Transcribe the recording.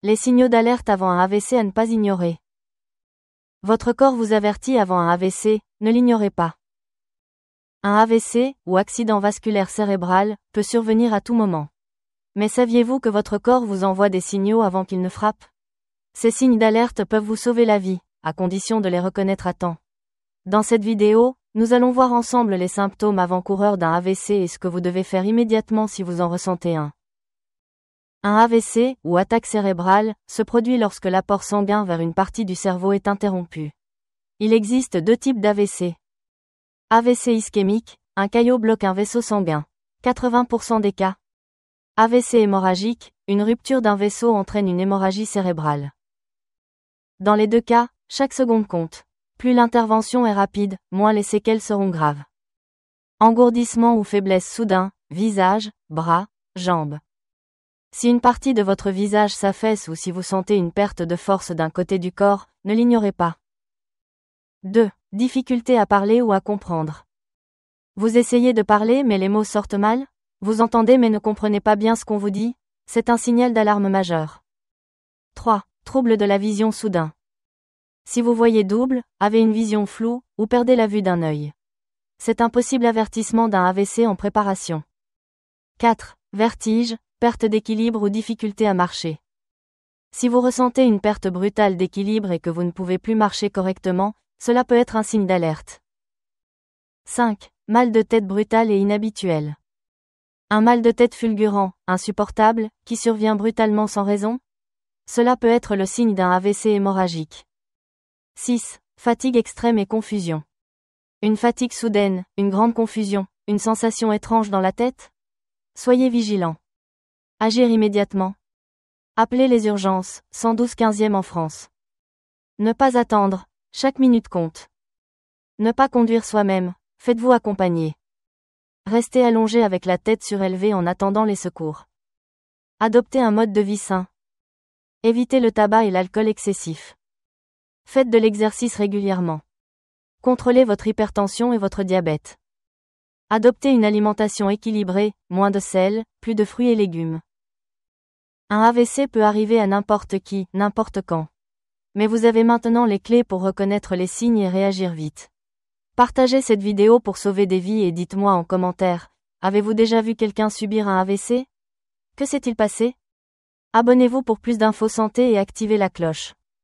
Les signaux d'alerte avant un AVC à ne pas ignorer. Votre corps vous avertit avant un AVC, ne l'ignorez pas. Un AVC, ou accident vasculaire cérébral, peut survenir à tout moment. Mais saviez-vous que votre corps vous envoie des signaux avant qu'il ne frappe? Ces signes d'alerte peuvent vous sauver la vie, à condition de les reconnaître à temps. Dans cette vidéo, nous allons voir ensemble les symptômes avant-coureurs d'un AVC et ce que vous devez faire immédiatement si vous en ressentez un. Un AVC, ou attaque cérébrale, se produit lorsque l'apport sanguin vers une partie du cerveau est interrompu. Il existe deux types d'AVC. AVC ischémique, un caillot bloque un vaisseau sanguin. 80% des cas. AVC hémorragique, une rupture d'un vaisseau entraîne une hémorragie cérébrale. Dans les deux cas, chaque seconde compte. Plus l'intervention est rapide, moins les séquelles seront graves. Engourdissement ou faiblesse soudain, visage, bras, jambes. Si une partie de votre visage s'affaisse ou si vous sentez une perte de force d'un côté du corps, ne l'ignorez pas. 2. Difficulté à parler ou à comprendre. Vous essayez de parler mais les mots sortent mal? Vous entendez mais ne comprenez pas bien ce qu'on vous dit? C'est un signal d'alarme majeur. 3. Trouble de la vision soudain. Si vous voyez double, avez une vision floue, ou perdez la vue d'un œil. C'est un possible avertissement d'un AVC en préparation. 4. Vertige, perte d'équilibre ou difficulté à marcher. Si vous ressentez une perte brutale d'équilibre et que vous ne pouvez plus marcher correctement, cela peut être un signe d'alerte. 5. Mal de tête brutal et inhabituel. Un mal de tête fulgurant, insupportable, qui survient brutalement sans raison? Cela peut être le signe d'un AVC hémorragique. 6. Fatigue extrême et confusion. Une fatigue soudaine, une grande confusion, une sensation étrange dans la tête? Soyez vigilant. Agir immédiatement. Appelez les urgences, 112 15e en France. Ne pas attendre, chaque minute compte. Ne pas conduire soi-même, faites-vous accompagner. Restez allongé avec la tête surélevée en attendant les secours. Adoptez un mode de vie sain. Évitez le tabac et l'alcool excessif. Faites de l'exercice régulièrement. Contrôlez votre hypertension et votre diabète. Adoptez une alimentation équilibrée, moins de sel, plus de fruits et légumes. Un AVC peut arriver à n'importe qui, n'importe quand. Mais vous avez maintenant les clés pour reconnaître les signes et réagir vite. Partagez cette vidéo pour sauver des vies et dites-moi en commentaire, avez-vous déjà vu quelqu'un subir un AVC? Que s'est-il passé? Abonnez-vous pour plus d'infos santé et activez la cloche.